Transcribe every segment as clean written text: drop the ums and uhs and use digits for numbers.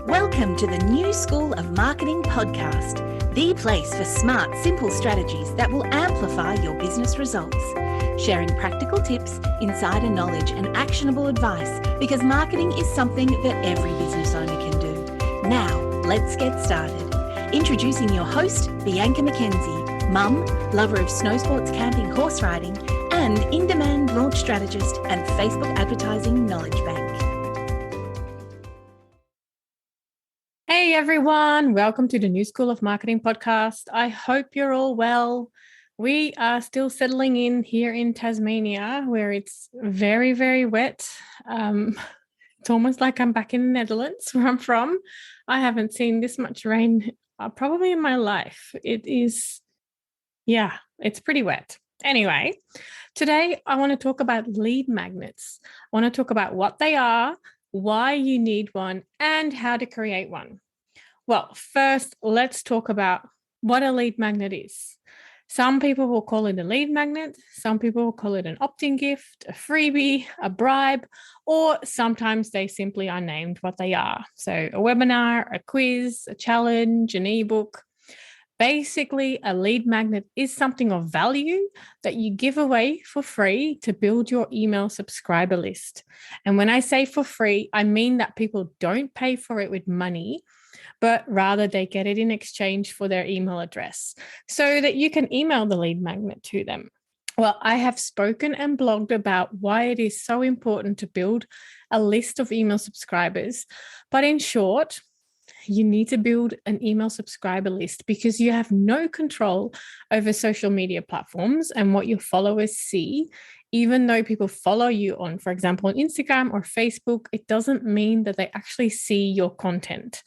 Welcome to the New School of Marketing podcast, the place for smart, simple strategies that will amplify your business results. Sharing practical tips, insider knowledge, and actionable advice because marketing is something that every business owner can do. Now, let's get started. Introducing your host, Bianca McKenzie, mum, lover of snow sports, camping, horse riding, and in-demand launch strategist and Facebook advertising knowledge bank. Hey everyone, welcome to the New School of Marketing podcast. I hope you're all well. We are still settling in here in Tasmania where it's very, very wet. It's almost like I'm back in the Netherlands where I'm from. I haven't seen this much rain probably in my life. It's pretty wet. Anyway, today I want to talk about lead magnets. I want to talk about what they are, why you need one, and how to create one. Well, first, let's talk about what a lead magnet is. Some people will call it a lead magnet. Some people will call it an opt-in gift, a freebie, a bribe, or sometimes they simply are named what they are. So a webinar, a quiz, a challenge, an ebook. Basically, a lead magnet is something of value that you give away for free to build your email subscriber list. And when I say for free, I mean that people don't pay for it with money, but rather they get it in exchange for their email address so that you can email the lead magnet to them. Well, I have spoken and blogged about why it is so important to build a list of email subscribers. But in short, you need to build an email subscriber list because you have no control over social media platforms and what your followers see. Even though people follow you on, for example, on Instagram or Facebook, it doesn't mean that they actually see your content.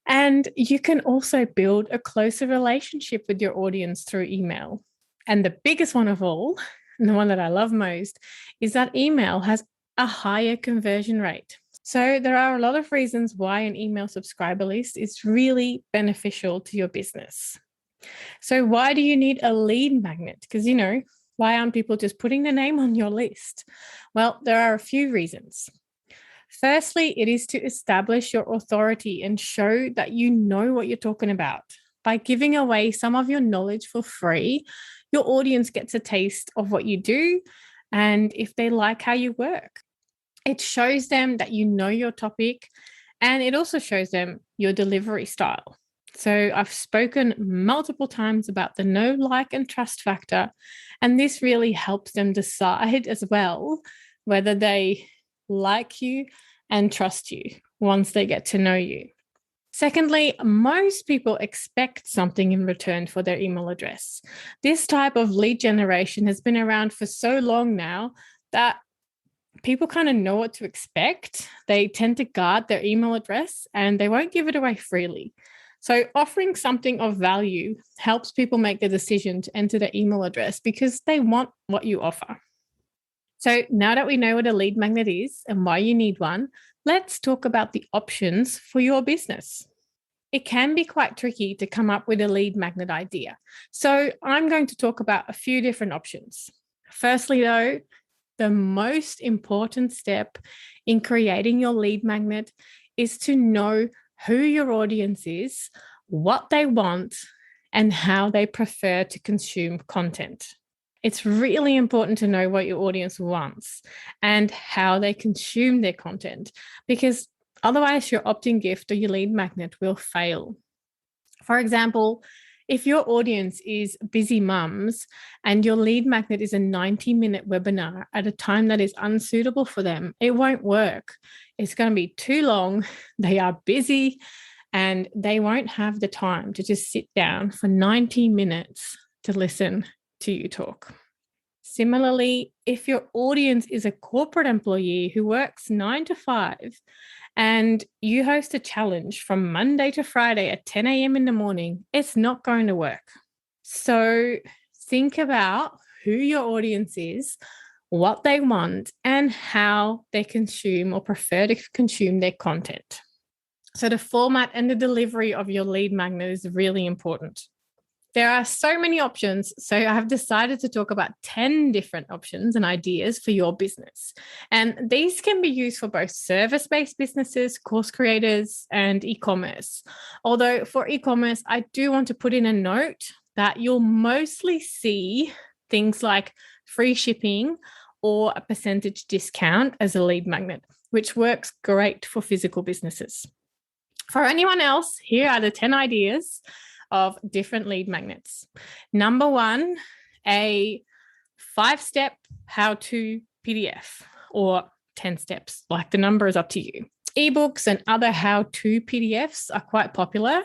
And you can also build a closer relationship with your audience through email. And the biggest one of all, and the one that I love most, is that email has a higher conversion rate. So there are a lot of reasons why an email subscriber list is really beneficial to your business. So why do you need a lead magnet? Because, why aren't people just putting their name on your list? Well, there are a few reasons. Firstly, it is to establish your authority and show that you know what you're talking about. By giving away some of your knowledge for free, your audience gets a taste of what you do and if they like how you work. It shows them that you know your topic, and it also shows them your delivery style. So I've spoken multiple times about the know, like, and trust factor, and this really helps them decide as well whether they like you and trust you once they get to know you. Secondly, most people expect something in return for their email address. This type of lead generation has been around for so long now that people kind of know what to expect. They tend to guard their email address and they won't give it away freely. So offering something of value helps people make the decision to enter their email address because they want what you offer. So now that we know what a lead magnet is and why you need one, let's talk about the options for your business. It can be quite tricky to come up with a lead magnet idea. So I'm going to talk about a few different options. Firstly, though, the most important step in creating your lead magnet is to know who your audience is, what they want, and how they prefer to consume content. It's really important to know what your audience wants and how they consume their content, because otherwise your opt-in gift or your lead magnet will fail. For example, if your audience is busy mums and your lead magnet is a 90-minute webinar at a time that is unsuitable for them, it won't work. It's going to be too long. They are busy and they won't have the time to just sit down for 90 minutes to listen to you talk. Similarly, if your audience is a corporate employee who works 9 to 5 and you host a challenge from Monday to Friday at 10 a.m. in the morning, it's not going to work. So think about who your audience is, what they want, and how they consume or prefer to consume their content. So the format and the delivery of your lead magnet is really important. There are so many options. So I have decided to talk about 10 different options and ideas for your business. And these can be used for both service-based businesses, course creators, and e-commerce. Although for e-commerce, I do want to put in a note that you'll mostly see things like free shipping or a percentage discount as a lead magnet, which works great for physical businesses. For anyone else, here are the 10 ideas of different lead magnets. Number 1, a 5-step how-to PDF, or 10 steps, like the number is up to you. Ebooks and other how-to PDFs are quite popular,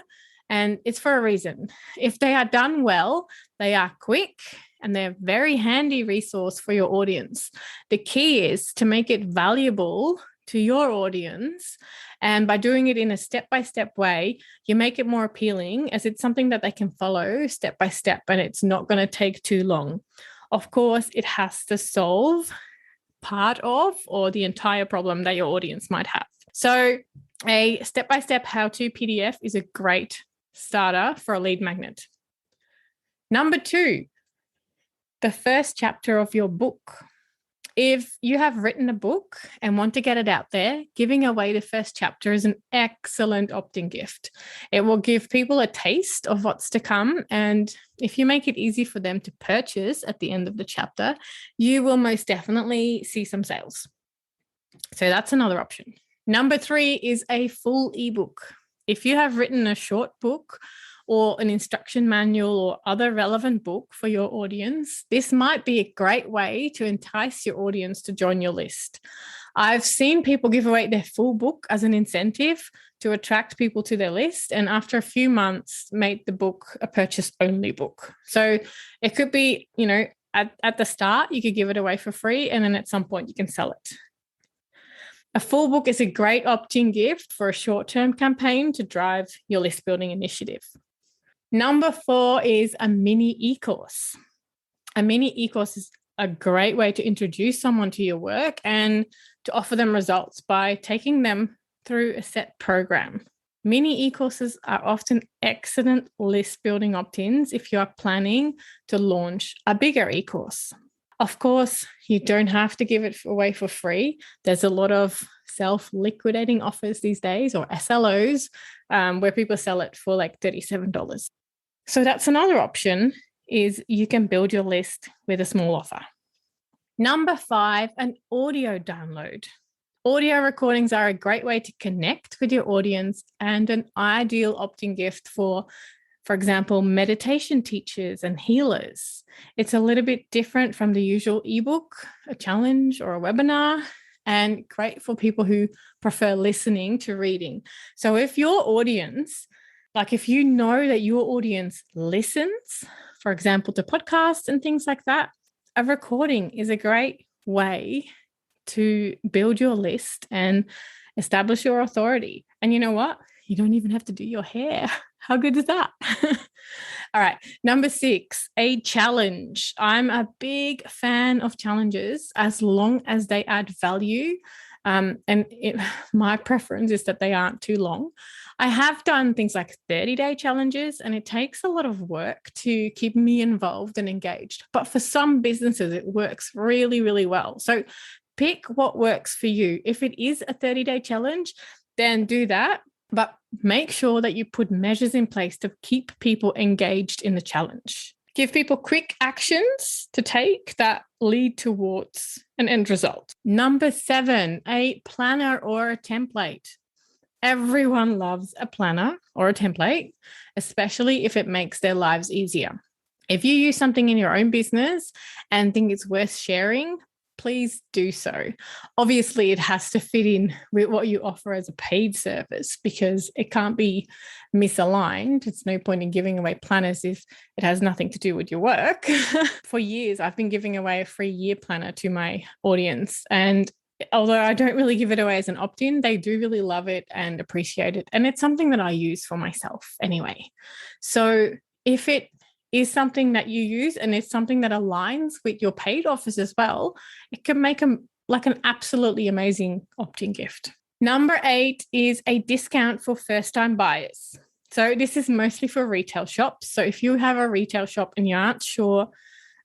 and it's for a reason. If they are done well, they are quick and they're a very handy resource for your audience. The key is to make it valuable to your audience. And by doing it in a step-by-step way, you make it more appealing as it's something that they can follow step by step and it's not going to take too long. Of course, it has to solve part of or the entire problem that your audience might have. So a step-by-step how-to PDF is a great starter for a lead magnet. Number 2, the first chapter of your book. If you have written a book and want to get it out there, giving away the first chapter is an excellent opt-in gift. It will give people a taste of what's to come. And if you make it easy for them to purchase at the end of the chapter, you will most definitely see some sales. So that's another option. Number 3 is a full ebook. If you have written a short book or an instruction manual or other relevant book for your audience, this might be a great way to entice your audience to join your list. I've seen people give away their full book as an incentive to attract people to their list, and after a few months, made the book a purchase-only book. So it could be, at the start, you could give it away for free, and then at some point you can sell it. A full book is a great opt-in gift for a short-term campaign to drive your list building initiative. Number 4 is a mini e-course. A mini e-course is a great way to introduce someone to your work and to offer them results by taking them through a set program. Mini e-courses are often excellent list building opt-ins if you are planning to launch a bigger e-course. Of course, you don't have to give it away for free. There's a lot of self-liquidating offers these days, or SLOs, where people sell it for like $37. So that's another option, is you can build your list with a small offer. Number 5, an audio download. Audio recordings are a great way to connect with your audience and an ideal opt-in gift for example, meditation teachers and healers. It's a little bit different from the usual ebook, a challenge, or a webinar, and great for people who prefer listening to reading. So if your audience, if you know that your audience listens, for example, to podcasts and things like that, a recording is a great way to build your list and establish your authority. And you know what? You don't even have to do your hair. How good is that? All right. Number 6, a challenge. I'm a big fan of challenges as long as they add value. My preference is that they aren't too long. I have done things like 30-day challenges, and it takes a lot of work to keep me involved and engaged. But for some businesses, it works really, really well. So pick what works for you. If it is a 30-day challenge, then do that. But make sure that you put measures in place to keep people engaged in the challenge. Give people quick actions to take that lead towards an end result. Number 7, a planner or a template. Everyone loves a planner or a template, especially if it makes their lives easier. If you use something in your own business and think it's worth sharing, please do so. Obviously, it has to fit in with what you offer as a paid service because it can't be misaligned. It's no point in giving away planners if it has nothing to do with your work. For years, I've been giving away a free year planner to my audience. And although I don't really give it away as an opt-in, they do really love it and appreciate it. And it's something that I use for myself anyway. So if it is something that you use and it's something that aligns with your paid offers as well, it can make an absolutely amazing opt-in gift. Number 8 is a discount for first-time buyers. So this is mostly for retail shops. So if you have a retail shop and you aren't sure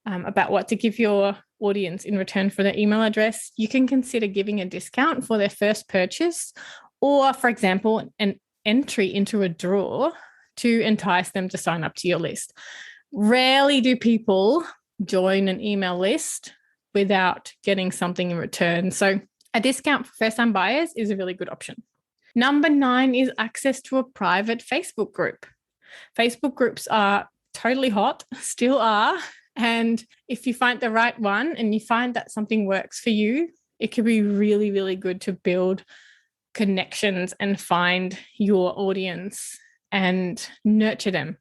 about what to give your audience in return for their email address, you can consider giving a discount for their first purchase, or, for example, an entry into a draw to entice them to sign up to your list. Rarely do people join an email list without getting something in return. So a discount for first-time buyers is a really good option. Number 9 is access to a private Facebook group. Facebook groups are totally hot, still are. And if you find the right one and you find that something works for you, it could be really, really good to build connections and find your audience and nurture them.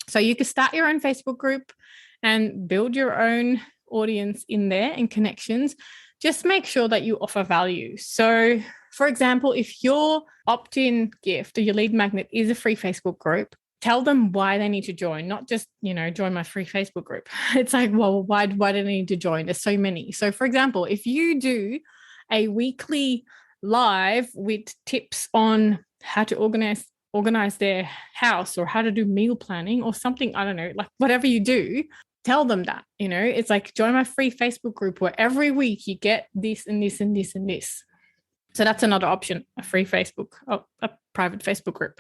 So you can start your own Facebook group and build your own audience in there and connections. Just make sure that you offer value. So, for example, if your opt-in gift or your lead magnet is a free Facebook group, tell them why they need to join, not just, join my free Facebook group. It's like, well, why do they need to join? There's so many. So, for example, if you do a weekly live with tips on how to organize their house or how to do meal planning or something, I don't know, like whatever you do, tell them that, it's like, join my free Facebook group where every week you get this and this and this and this. So that's another option, a private Facebook group.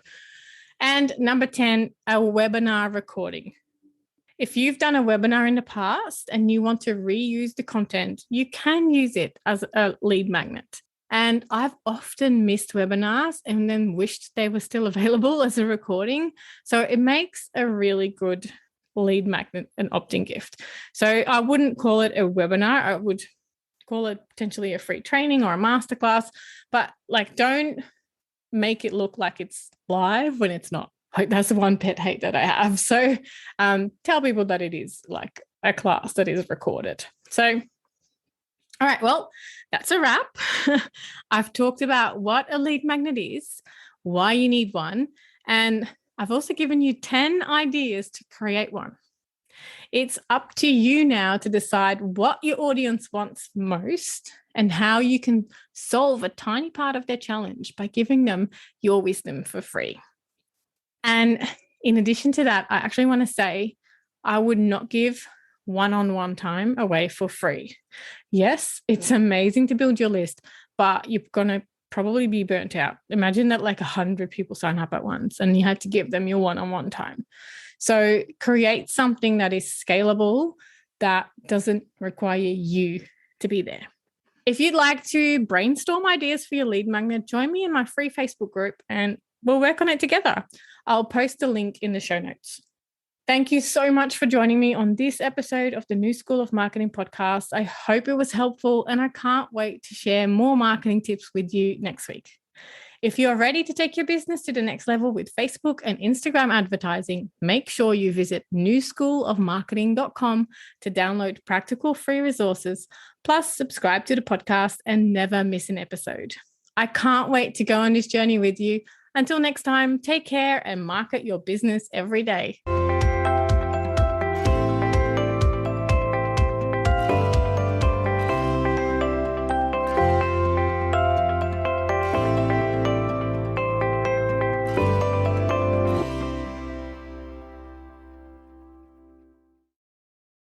And number 10, a webinar recording. If you've done a webinar in the past and you want to reuse the content, you can use it as a lead magnet. And I've often missed webinars and then wished they were still available as a recording. So it makes a really good lead magnet and opt-in gift. So I wouldn't call it a webinar. I would call it potentially a free training or a masterclass, but don't make it look like it's live when it's not. Like, that's the one pet hate that I have. So tell people that it is like a class that is recorded. So, all right, well, that's a wrap. I've talked about what a lead magnet is, why you need one, and I've also given you 10 ideas to create one. It's up to you now to decide what your audience wants most and how you can solve a tiny part of their challenge by giving them your wisdom for free. And in addition to that, I actually want to say I would not give one-on-one time away for free. Yes, it's amazing to build your list, but you're going to probably be burnt out. Imagine that 100 people sign up at once and you had to give them your one-on-one time. So create something that is scalable, that doesn't require you to be there. If you'd like to brainstorm ideas for your lead magnet, join me in my free Facebook group and we'll work on it together. I'll post a link in the show notes. Thank you so much for joining me on this episode of the New School of Marketing podcast. I hope it was helpful and I can't wait to share more marketing tips with you next week. If you're ready to take your business to the next level with Facebook and Instagram advertising, make sure you visit newschoolofmarketing.com to download practical free resources, plus subscribe to the podcast and never miss an episode. I can't wait to go on this journey with you. Until next time, take care and market your business every day.